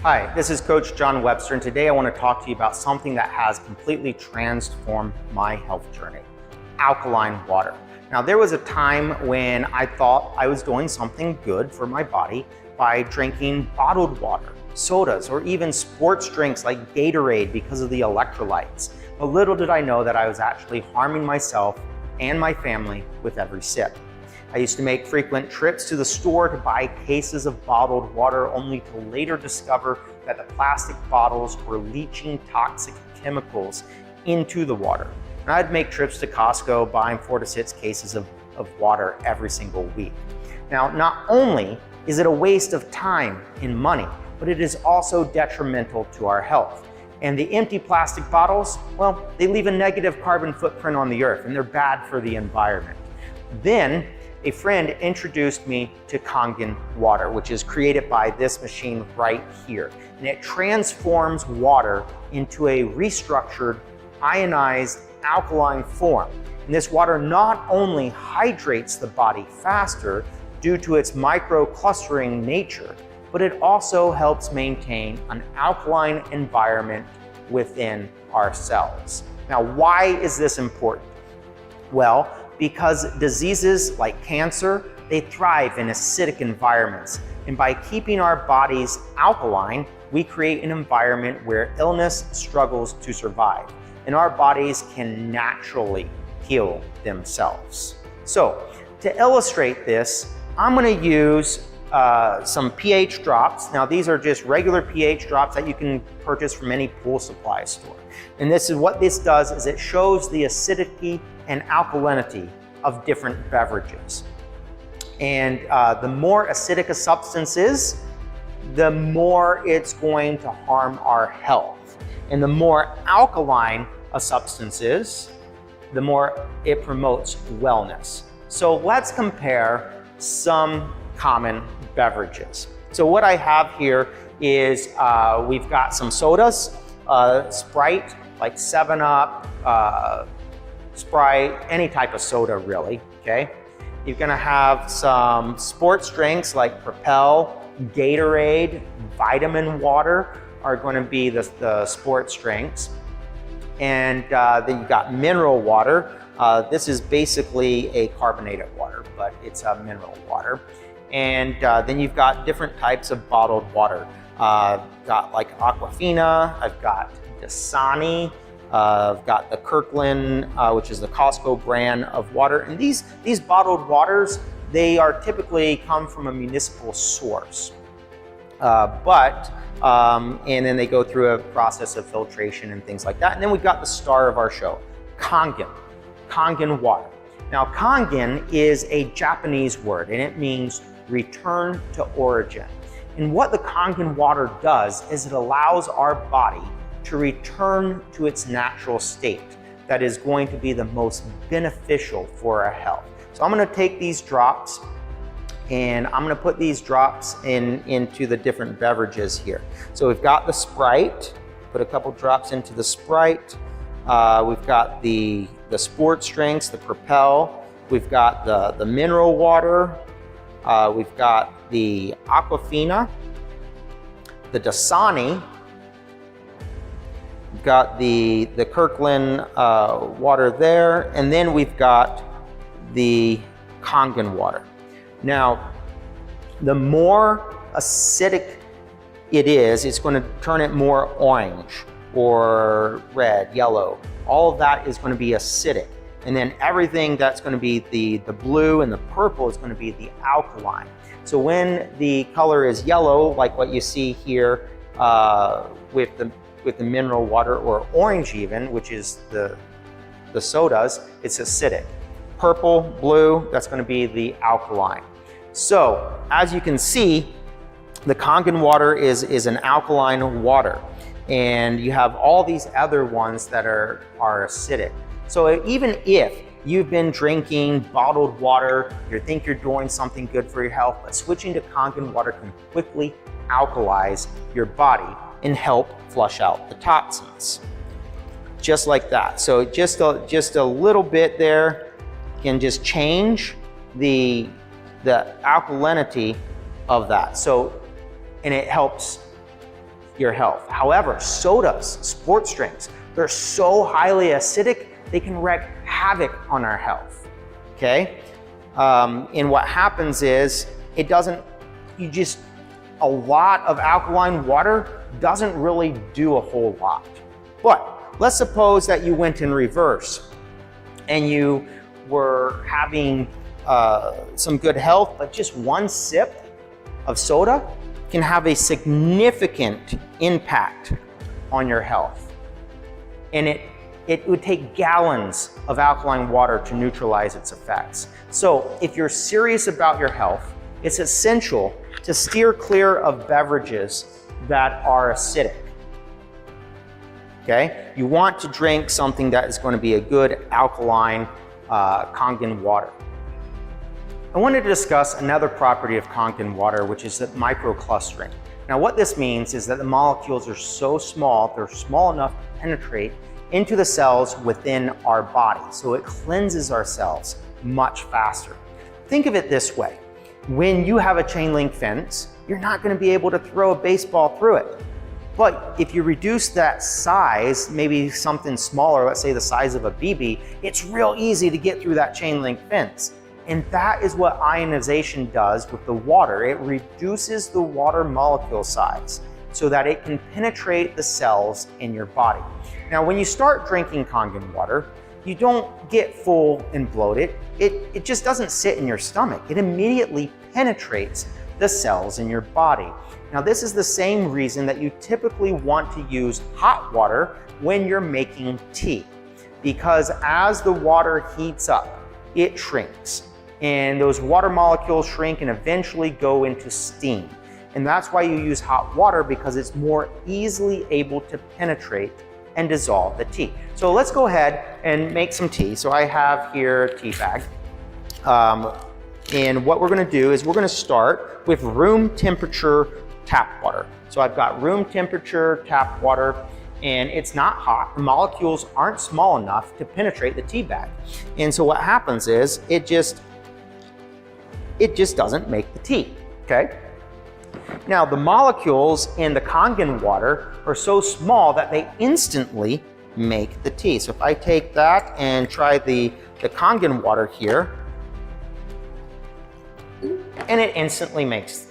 Hi, this is Coach John Webster, and today I want to talk to you about something that has completely transformed my health journey: alkaline water. Now, there was a time when I thought I was doing something good for my body by drinking bottled water, sodas, or even sports drinks like Gatorade because of the electrolytes. But little did I know that I was actually harming myself and my family with every sip. I used to make frequent trips to the store to buy cases of bottled water, only to later discover that the plastic bottles were leaching toxic chemicals into the water. And I'd make trips to Costco buying 4 to 6 cases of water every single week. Now, not only is it a waste of time and money, but it is also detrimental to our health. And the empty plastic bottles, well, they leave a negative carbon footprint on the earth, and they're bad for the environment. Then, a friend introduced me to Kangen Water, which is created by this machine right here. And it transforms water into a restructured, ionized, alkaline form. And this water not only hydrates the body faster due to its microclustering nature, but it also helps maintain an alkaline environment within our cells. Now, why is this important? Well, because diseases like cancer, they thrive in acidic environments. And by keeping our bodies alkaline, we create an environment where illness struggles to survive, and our bodies can naturally heal themselves. So, to illustrate this, I'm going to use some pH drops. Now, these are just regular pH drops that you can purchase from any pool supply store. And this is what this does: is it shows the acidity and alkalinity of different beverages. And the more acidic a substance is, the more it's going to harm our health. And the more alkaline a substance is, the more it promotes wellness. So let's compare some common beverages. So what I have here is we've got some sodas, Sprite, like 7-Up, Sprite, any type of soda really, okay? You're gonna have some sports drinks like Propel, Gatorade, vitamin water are gonna be the sports drinks. And then you've got mineral water. This is basically a carbonated water, but it's a mineral water. And then you've got different types of bottled water. Got like Aquafina, I've got Dasani, I've got the Kirkland, which is the Costco brand of water. And these bottled waters, they are typically come from a municipal source. And then they go through a process of filtration and things like that. And then we've got the star of our show, Kangen Water. Now, Kangen is a Japanese word, and it means return to origin. And what the Kangen water does is it allows our body to return to its natural state that is going to be the most beneficial for our health. So I'm gonna take these drops and I'm gonna put these drops into the different beverages here. So we've got the Sprite, put a couple drops into the Sprite. We've got the sports drinks, the Propel. We've got the mineral water. We've got the Aquafina, the Dasani. We've got the Kirkland water there, and then we've got the Kangen water. Now, the more acidic it is, it's going to turn it more orange or red, yellow. All of that is going to be acidic. And then everything that's going to be the blue and the purple is going to be the alkaline. So when the color is yellow, like what you see here with the mineral water, or orange even, which is the sodas, it's acidic. Purple, blue, that's going to be the alkaline. So as you can see, the Kangen water is an alkaline water, and you have all these other ones that are acidic. So even if you've been drinking bottled water, you think you're doing something good for your health, but switching to Kangen water can quickly alkalize your body and help flush out the toxins. Just like that. So just a little bit there can just change the alkalinity of that. So, and it helps your health. However, sodas, sports drinks, they're so highly acidic, they can wreak havoc on our health, okay? And what happens is, a lot of alkaline water doesn't really do a whole lot. But let's suppose that you went in reverse and you were having some good health, but just one sip of soda can have a significant impact on your health. And it would take gallons of alkaline water to neutralize its effects. So if you're serious about your health, it's essential to steer clear of beverages that are acidic. Okay? You want to drink something that is going to be a good alkaline Kangen water. I wanted to discuss another property of Kangen water, which is the microclustering. Now what this means is that the molecules are so small, they're small enough to penetrate into the cells within our body. So it cleanses our cells much faster. Think of it this way. When you have a chain link fence, you're not going to be able to throw a baseball through it. But if you reduce that size, maybe something smaller, let's say the size of a BB, it's real easy to get through that chain link fence. And that is what ionization does with the water. It reduces the water molecule size so that it can penetrate the cells in your body. Now, when you start drinking Kangen water, you don't get full and bloated. It just doesn't sit in your stomach. It immediately penetrates the cells in your body. Now, this is the same reason that you typically want to use hot water when you're making tea, because as the water heats up, it shrinks. And those water molecules shrink and eventually go into steam. And that's why you use hot water, because it's more easily able to penetrate and dissolve the tea. So let's go ahead and make some tea. So I have here a tea bag. And what we're gonna do is we're gonna start with room temperature tap water. So I've got room temperature tap water, and it's not hot. The molecules aren't small enough to penetrate the tea bag. And so what happens is it just doesn't make the tea, okay? Now, the molecules in the Kangen water are so small that they instantly make the tea. So if I take that and try the Kangen water here, and it instantly makes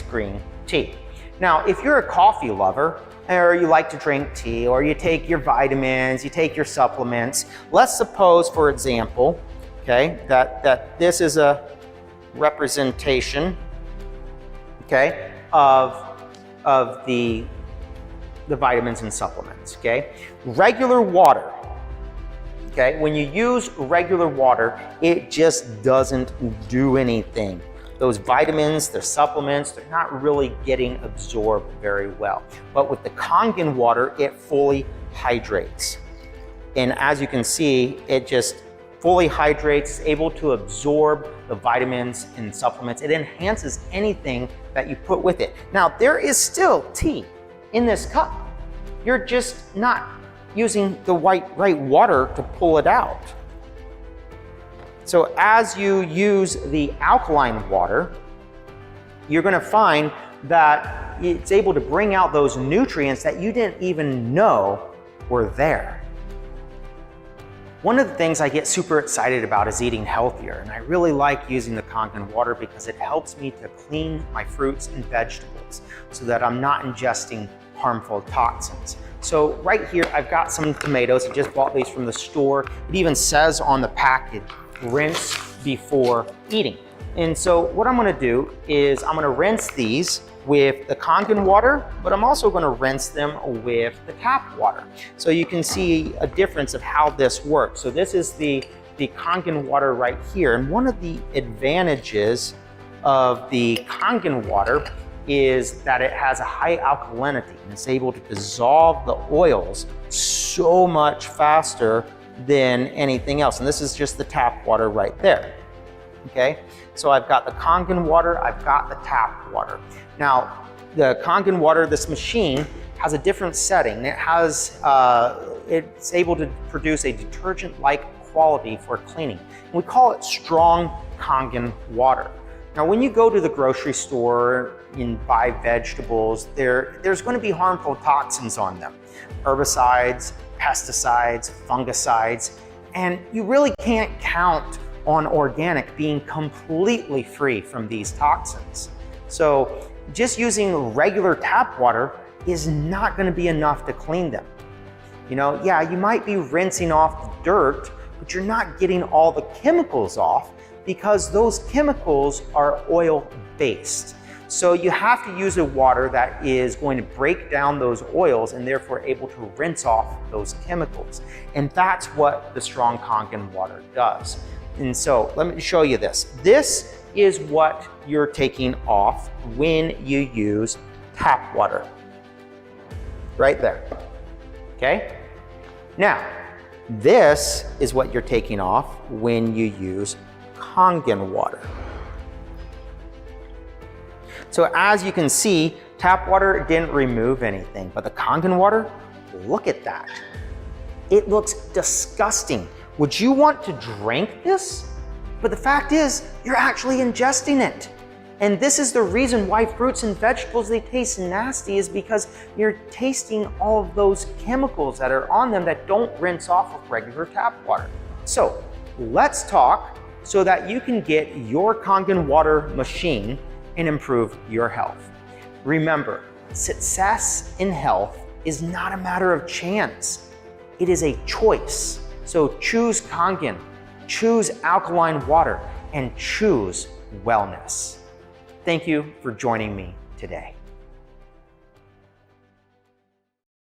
green tea. Now, if you're a coffee lover, or you like to drink tea, or you take your vitamins, you take your supplements, let's suppose, for example, okay, that this is a representation, okay, of the vitamins and supplements, okay? Regular water, okay, when you use regular water, it just doesn't do anything. Those vitamins, their supplements, they're not really getting absorbed very well. But with the Kangen water, it fully hydrates. And as you can see, it just fully hydrates, able to absorb the vitamins and supplements. It enhances anything that you put with it. Now, there is still tea in this cup. You're just not using the right water to pull it out. So as you use the alkaline water, you're gonna find that it's able to bring out those nutrients that you didn't even know were there. One of the things I get super excited about is eating healthier, and I really like using the Kangen water because it helps me to clean my fruits and vegetables so that I'm not ingesting harmful toxins. So right here, I've got some tomatoes. I just bought these from the store. It even says on the package, rinse before eating. And so what I'm gonna do is I'm gonna rinse these with the Kangen water, but I'm also gonna rinse them with the tap water. So you can see a difference of how this works. So this is the Kangen water right here. And one of the advantages of the Kangen water is that it has a high alkalinity and it's able to dissolve the oils so much faster than anything else. And this is just the tap water right there, okay? So I've got the Kangen water, I've got the tap water. Now, the Kangen water, this machine, has a different setting. It has, it's able to produce a detergent-like quality for cleaning. And we call it strong Kangen water. Now, when you go to the grocery store buy vegetables, there's going to be harmful toxins on them. Herbicides, pesticides, fungicides, and you really can't count on organic being completely free from these toxins. So just using regular tap water is not going to be enough to clean them. You know, yeah, you might be rinsing off the dirt, but you're not getting all the chemicals off because those chemicals are oil-based. So you have to use a water that is going to break down those oils and therefore able to rinse off those chemicals. And that's what the strong Kangen water does. And so let me show you this. This is what you're taking off when you use tap water. Right there, okay? Now, this is what you're taking off when you use Kangen water. So as you can see, tap water didn't remove anything, but the Kangen water, look at that. It looks disgusting. Would you want to drink this? But the fact is, you're actually ingesting it. And this is the reason why fruits and vegetables, they taste nasty, is because you're tasting all of those chemicals that are on them that don't rinse off with regular tap water. So let's talk so that you can get your Kangen water machine and improve your health. Remember, success in health is not a matter of chance. It is a choice. So choose Kangen, choose alkaline water, and choose wellness. Thank you for joining me today.